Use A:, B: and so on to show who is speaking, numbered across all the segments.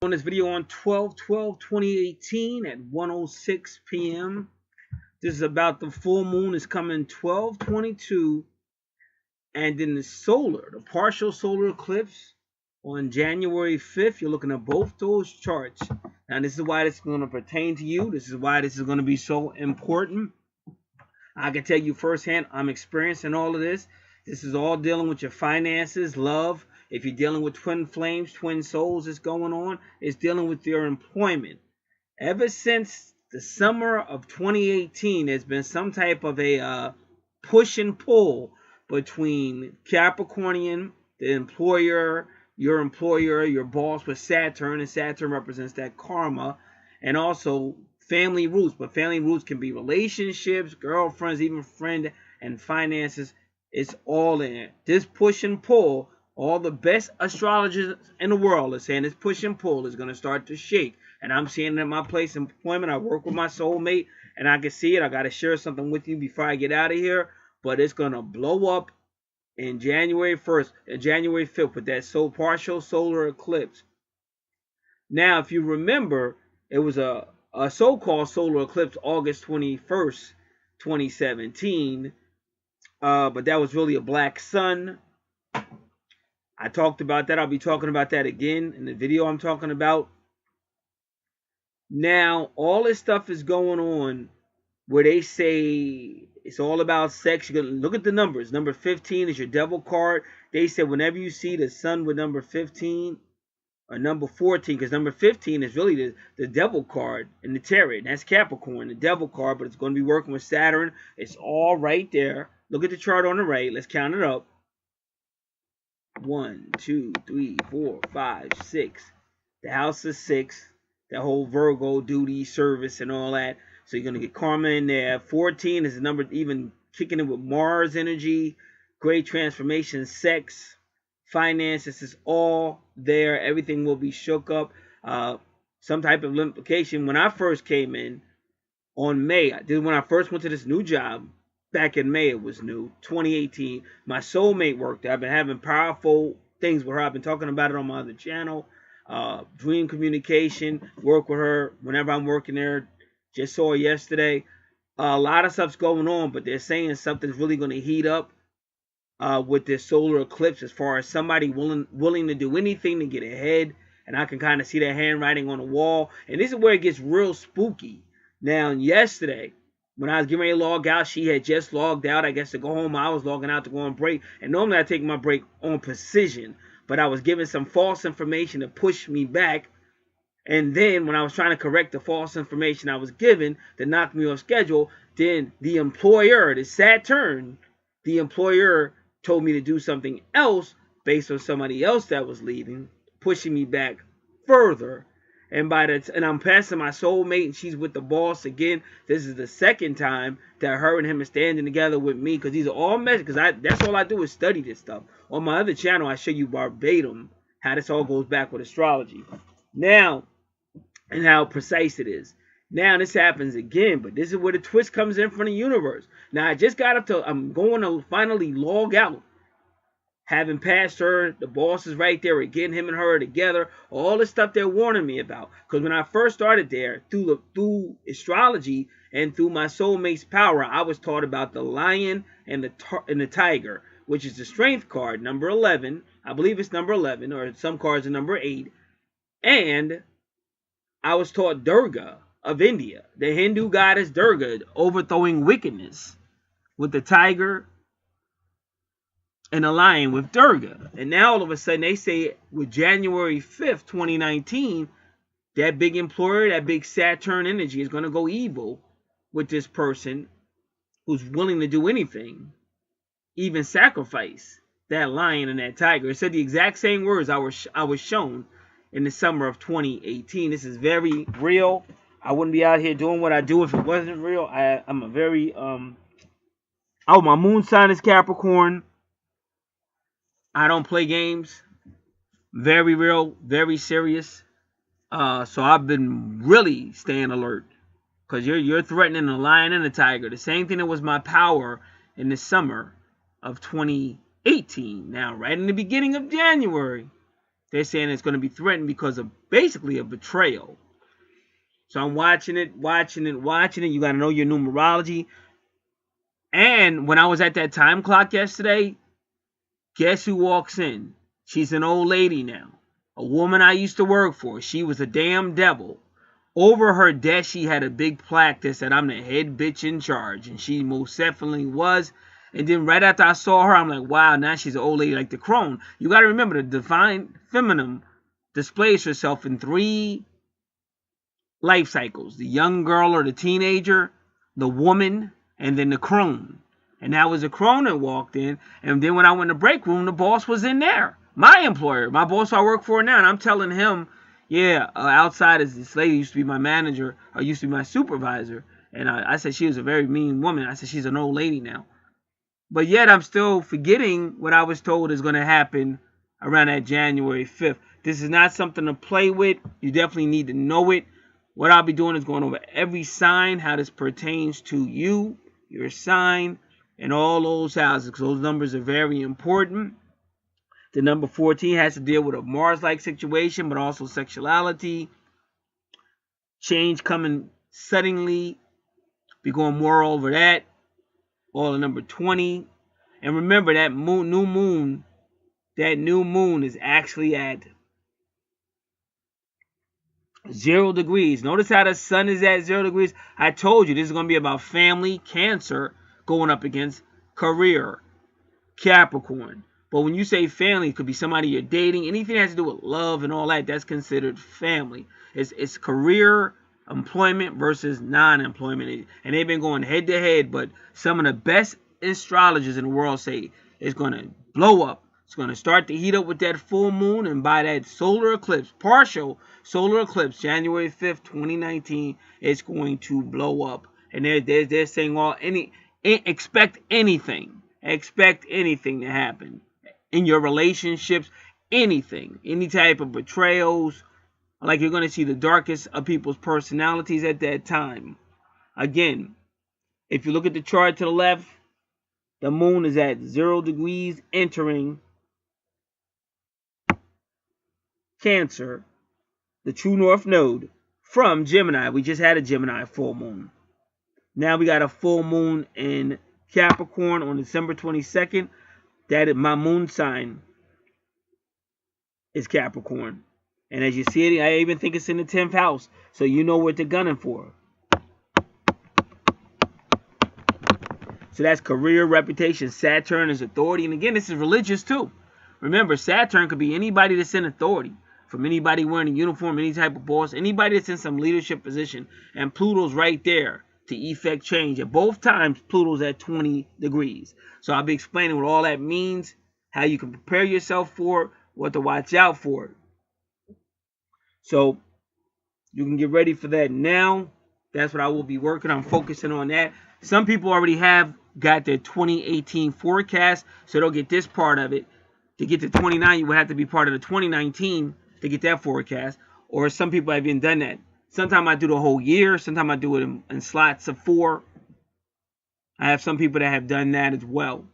A: On this video on 12/12/2018 at 1:06 p.m. This is about the full moon is coming 12/22, and then the partial solar eclipse on January 5th. You're looking at both those charts. Now this is why this is going to pertain to you. This is why this is going to be so important. I can tell you firsthand, I'm experiencing all of this. This is all dealing with your finances, love. If you're dealing with twin flames, twin souls that's going on, it's dealing with your employment. Ever since the summer of 2018, there's been some type of a push and pull between Capricornian, the employer, your boss with Saturn, and Saturn represents that karma, and also family roots. But family roots can be relationships, girlfriends, even friend, and finances. It's all in it. This push and pull, all the best astrologers in the world are saying this push and pull is going to start to shake. And I'm seeing it at my place of employment. I work with my soulmate, and I can see it. I got to share something with you before I get out of here. But it's going to blow up in January 1st and January 5th with that partial solar eclipse. Now, if you remember, it was a so-called solar eclipse August 21st, 2017. But that was really a black sun. I talked about that. I'll be talking about that again in the video I'm talking about. Now, all this stuff is going on where they say it's all about sex. You're going to look at the numbers. Number 15 is your devil card. They said whenever you see the sun with number 15 or number 14, because number 15 is really the devil card in the tarot. And that's Capricorn, the devil card, but it's going to be working with Saturn. It's all right there. Look at the chart on the right. Let's count it up. 1, 2, 3, 4, 5, 6. The house is 6. That whole Virgo duty, service, and all that. So you're going to get karma in there. 14 is the number even kicking it with Mars energy. Great transformation, sex, finances is all there. Everything will be shook up. Some type of implication. When I first came in on May, when I first went to this new job, back in May, it was new, 2018. My soulmate worked there. I've been having powerful things with her. I've been talking about it on my other channel. Dream communication, work with her whenever I'm working there. Just saw her yesterday. A lot of stuff's going on, but they're saying something's really going to heat up with this solar eclipse as far as somebody willing to do anything to get ahead. And I can kind of see that handwriting on the wall. And this is where it gets real spooky. Now, yesterday, when I was getting ready to log out, she had just logged out, I guess, to go home. I was logging out to go on break. And normally I take my break on precision. But I was given some false information to push me back. And then when I was trying to correct the false information I was given to knock me off schedule, then the employer, the Saturn, the employer told me to do something else based on somebody else that was leaving, pushing me back further. And I'm passing my soulmate, and she's with the boss again. This is the second time that her and him are standing together with me, because these are all messages. Because that's all I do is study this stuff. On my other channel, I show you verbatim how this all goes back with astrology. Now, and how precise it is. Now this happens again, but this is where the twist comes in from the universe. Now I just got up to, I'm going to finally log out. Having passed her, the boss is right there again, him and her are together. All the stuff they're warning me about. Because when I first started there, through astrology and through my soulmate's power, I was taught about the lion and the tiger, which is the strength card, number 11. I believe it's number 11, or some cards are number 8. And I was taught Durga of India, the Hindu goddess Durga, overthrowing wickedness with the tiger and a lion with Durga. And now all of a sudden they say with January 5th, 2019, that big employer, that big Saturn energy is going to go evil with this person who's willing to do anything, even sacrifice that lion and that tiger. It said the exact same words I was shown in the summer of 2018. This is very real. I wouldn't be out here doing what I do if it wasn't real. I'm a very my moon sign is Capricorn. I don't play games. Very real, very serious. So I've been really staying alert. Because you're threatening a lion and a tiger. The same thing that was my power in the summer of 2018. Now, right in the beginning of January, They're saying it's going to be threatened because of basically a betrayal. So I'm watching it. You got to know your numerology. And when I was at that time clock yesterday, guess who walks in? She's an old lady now. A woman I used to work for. She was a damn devil. Over her desk, she had a big plaque that said, I'm the head bitch in charge. And she most definitely was. And then right after I saw her, I'm like, wow, now she's an old lady like the crone. You got to remember, the divine feminine displays herself in 3 life cycles. The young girl or the teenager, the woman, and then the crone. And that was the crone that walked in. And then when I went to break room, the boss was in there. My employer, my boss I work for now. And I'm telling him, yeah, outside is this lady used to be my manager, or used to be my supervisor. And I said she was a very mean woman. I said she's an old lady now. But yet I'm still forgetting what I was told is going to happen around that January 5th. This is not something to play with. You definitely need to know it. What I'll be doing is going over every sign, how this pertains to you, your sign, and all those houses, because those numbers are very important. The number 14 has to deal with a Mars-like situation, but also sexuality, change coming suddenly. Be going more over that. All the number 20. And remember that new moon is actually at 0 degrees. Notice how the sun is at 0 degrees. I told you this is going to be about family, Cancer, going up against career, Capricorn. But when you say family, it could be somebody you're dating. Anything that has to do with love and all that, that's considered family. It's career, employment versus non-employment. And they've been going head to head, but some of the best astrologers in the world say it's going to blow up. It's going to start to heat up with that full moon, and by that solar eclipse, partial solar eclipse, January 5th, 2019, it's going to blow up. And they're saying expect anything to happen in your relationships, anything, any type of betrayals. Like, you're going to see the darkest of people's personalities at that time. Again, if you look at the chart to the left, the moon is at 0 degrees entering Cancer, the true north node, from Gemini. We just had a Gemini full moon. Now we got a full moon in Capricorn on December 22nd. That is my moon sign is Capricorn. And as you see it, I even think it's in the 10th house. So you know what they're gunning for. So that's career, reputation. Saturn is authority. And again, this is religious too. Remember, Saturn could be anybody that's in authority. From anybody wearing a uniform, any type of boss, anybody that's in some leadership position. And Pluto's right there to effect change. At both times, Pluto's at 20 degrees. So I'll be explaining what all that means, how you can prepare yourself for it, what to watch out for. So you can get ready for that now. That's what I will be working on, focusing on that. Some people already have got their 2018 forecast, so they'll get this part of it. To get to 29, you would have to be part of the 2019 to get that forecast. Or some people have even done that. Sometimes I do the whole year. Sometimes I do it in slots of 4. I have some people that have done that as well.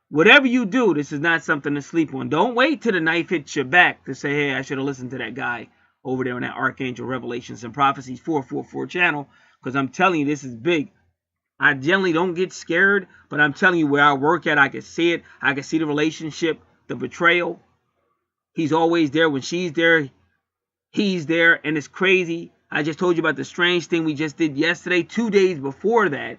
A: Whatever you do, this is not something to sleep on. Don't wait till the knife hits your back to say, hey, I should have listened to that guy over there on that Archangel Revelations and Prophecies 444 channel. Because I'm telling you, this is big. I generally don't get scared, but I'm telling you, where I work at, I can see it. I can see the relationship, the betrayal. He's always there. When she's there, he's there. And it's crazy. I just told you about the strange thing we just did yesterday. 2 days before that,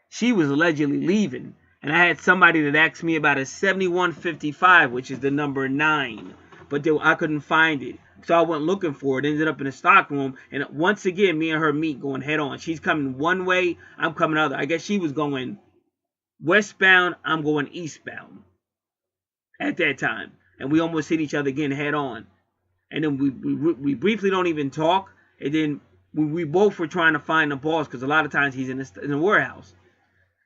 A: she was allegedly leaving. And I had somebody that asked me about a 7155, which is the number 9. But I couldn't find it. So I went looking for it. Ended up in a stock room. And once again, me and her meet going head on. She's coming one way. I'm coming other. I guess she was going westbound. I'm going eastbound at that time. And we almost hit each other again head on. And then we briefly don't even talk. And then we both were trying to find the boss, because a lot of times he's in the warehouse.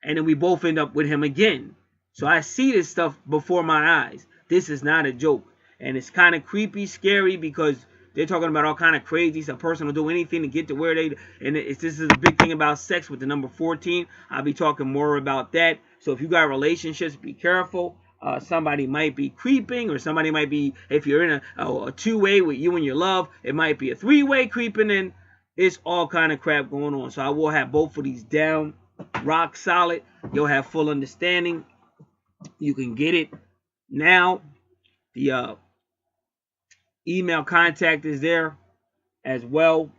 A: And then we both end up with him again. So I see this stuff before my eyes. This is not a joke. And it's kind of creepy, scary, because they're talking about all kind of crazy stuff. A person will do anything to get to where they... And this is a big thing about sex with the number 14. I'll be talking more about that. So if you got relationships, be careful. somebody might be creeping, or somebody might be, if you're in a two-way with you and your love, it might be a three-way creeping in. It's all kind of crap going on. So I will have both of these down, rock solid. You'll have full understanding. You can get it now. The email contact is there as well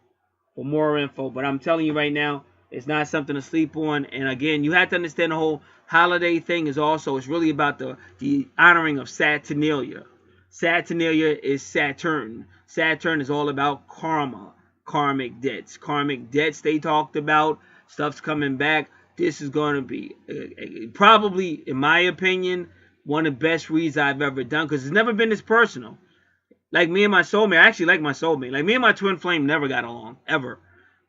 A: for more info. But I'm telling you right now, it's not something to sleep on. And again, you have to understand the whole holiday thing is also, it's really about the honoring of Saturnalia. Saturnalia is Saturn. Saturn is all about karma, karmic debts. Karmic debts they talked about. Stuff's coming back. This is going to be probably, in my opinion, one of the best reads I've ever done, because it's never been this personal. Like me and my soulmate, I actually like my soulmate. Like me and my twin flame never got along, ever.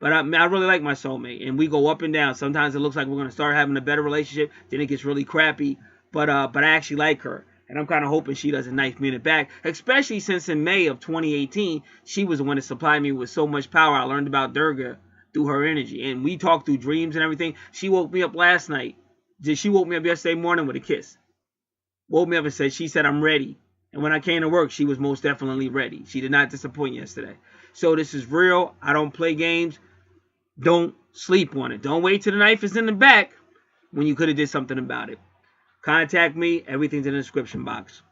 A: But I really like my soulmate, and we go up and down. Sometimes it looks like we're going to start having a better relationship, then it gets really crappy. But I actually like her, and I'm kind of hoping she doesn't knife me in the back, especially since in May of 2018, she was the one that supplied me with so much power. I learned about Durga through her energy, and we talked through dreams and everything. She woke me up last night. She woke me up yesterday morning with a kiss. Woke me up and said, she said, I'm ready. And when I came to work, she was most definitely ready. She did not disappoint yesterday. So this is real. I don't play games. Don't sleep on it. Don't wait till the knife is in the back when you could have did something about it. Contact me. Everything's in the description box.